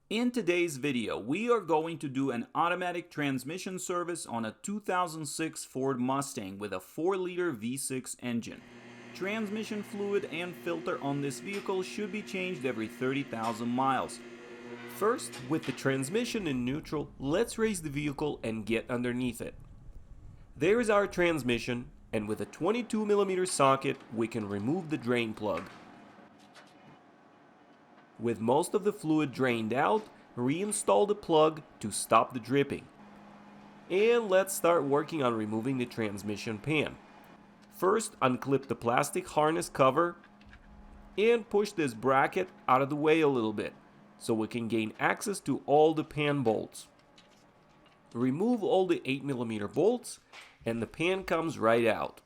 In today's video, we are going to do an automatic transmission service on a 2006 Ford Mustang with a 4-liter V6 engine. Transmission fluid and filter on this vehicle should be changed every 30,000 miles. First, with the transmission in neutral, let's raise the vehicle and get underneath it. There is our transmission, and with a 22mm socket, we can remove the drain plug. With most of the fluid drained out, reinstall the plug to stop the dripping. And let's start working on removing the transmission pan. First, unclip the plastic harness cover and push this bracket out of the way a little bit so we can gain access to all the pan bolts. Remove all the 8mm bolts and the pan comes right out.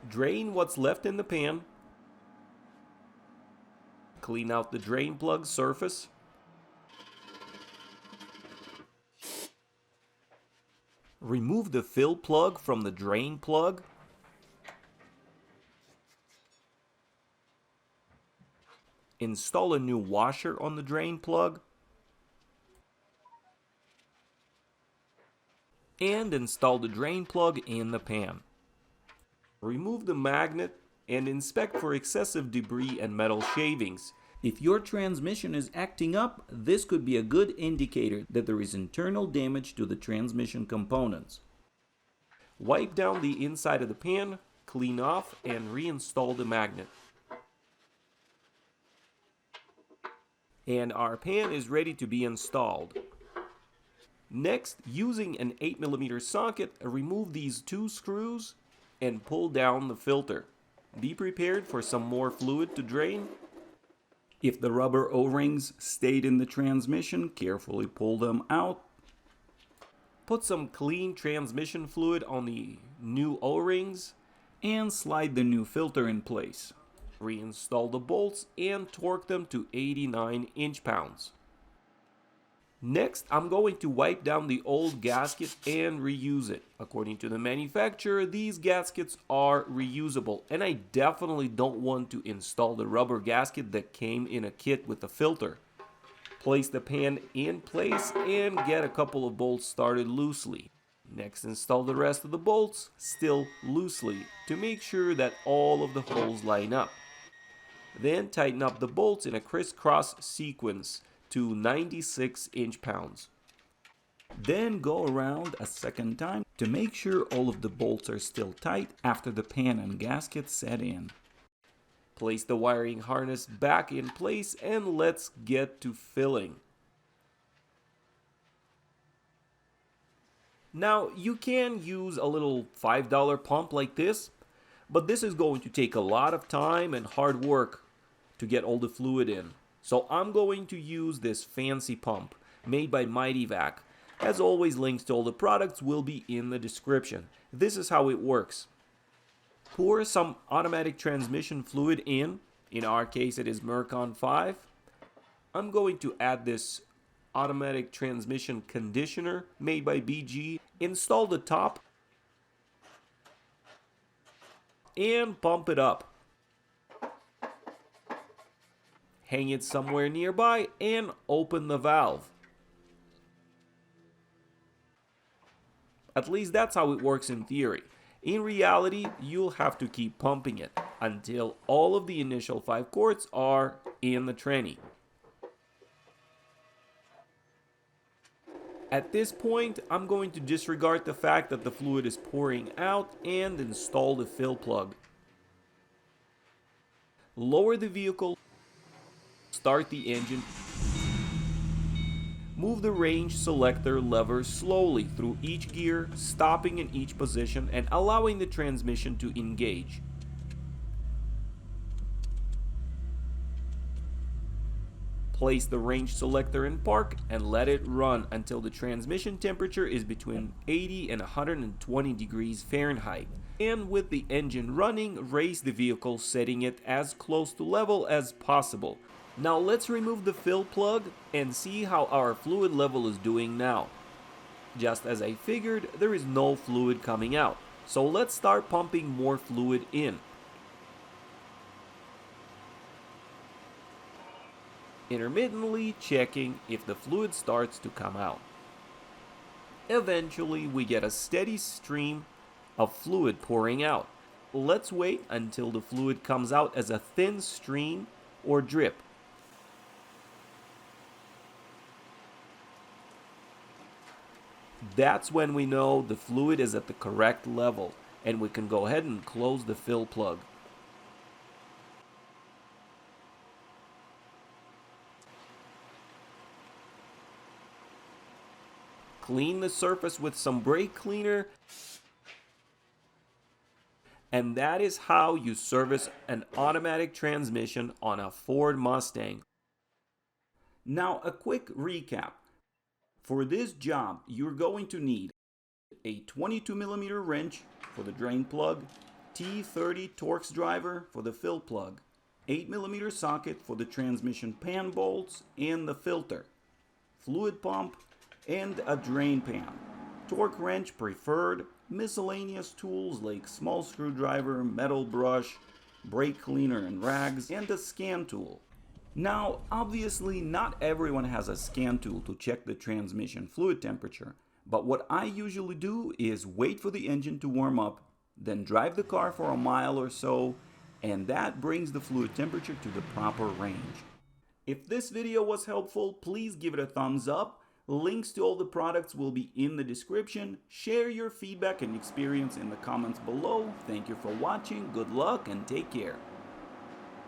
Drain what's left in the pan. Clean out the drain plug surface. Remove the fill plug from the drain plug. Install a new washer on the drain plug. And install the drain plug in the pan. Remove the magnet and inspect for excessive debris and metal shavings. If your transmission is acting up, this could be a good indicator that there is internal damage to the transmission components. Wipe down the inside of the pan, clean off, and reinstall the magnet. And our pan is ready to be installed. Next, using an 8mm socket, remove these 2 screws and pull down the filter. Be prepared for some more fluid to drain. If the rubber O-rings stayed in the transmission, carefully pull them out. Put some clean transmission fluid on the new O-rings and slide the new filter in place. Reinstall the bolts and torque them to 89 inch-pounds. Next, I'm going to wipe down the old gasket and reuse it. According to the manufacturer, these gaskets are reusable, and I definitely don't want to install the rubber gasket that came in a kit with the filter. Place the pan in place and get a couple of bolts started loosely. Next, install the rest of the bolts, still loosely, to make sure that all of the holes line up. Then tighten up the bolts in a crisscross sequence to 96 inch-pounds. Then go around a second time to make sure all of the bolts are still tight after the pan and gasket set in. Place the wiring harness back in place and let's get to filling. Now, you can use a little $5 pump like this, but this is going to take a lot of time and hard work to get all the fluid in. So I'm going to use this fancy pump made by MightyVac. As always, links to all the products will be in the description. This is how it works. Pour some automatic transmission fluid in our case it is Mercon 5. I'm going to add this automatic transmission conditioner made by BG. Install the top and pump it up. Hang it somewhere nearby and open the valve. At least that's how it works in theory. In reality, you'll have to keep pumping it until all of the initial 5 quarts are in the tranny. At this point, I'm going to disregard the fact that the fluid is pouring out and install the fill plug. Lower the vehicle. Start the engine. Move the range selector lever slowly through each gear, stopping in each position and allowing the transmission to engage. Place the range selector in park and let it run until the transmission temperature is between 80 and 120 degrees Fahrenheit. And with the engine running, raise the vehicle, setting it as close to level as possible. Now let's remove the fill plug and see how our fluid level is doing now. Just as I figured, there is no fluid coming out. So let's start pumping more fluid in. intermittently checking if the fluid starts to come out. Eventually, we get a steady stream of fluid pouring out. Let's wait until the fluid comes out as a thin stream or drip. That's when we know the fluid is at the correct level and we can go ahead and close the fill plug. Clean the surface with some brake cleaner, and that is how you service an automatic transmission on a Ford Mustang. Now a quick recap. For this job, you're going to need a 22mm wrench for the drain plug, T30 Torx driver for the fill plug, 8mm socket for the transmission pan bolts and the filter, fluid pump, and a drain pan, torque wrench preferred, miscellaneous tools like small screwdriver, metal brush, brake cleaner and rags, and a scan tool. Now, obviously not everyone has a scan tool to check the transmission fluid temperature, but what I usually do is wait for the engine to warm up, then drive the car for a mile or so, and that brings the fluid temperature to the proper range. If this video was helpful, please give it a thumbs up. Links to all the products will be in the description. Share your feedback and experience in the comments below. Thank you for watching, good luck, and take care.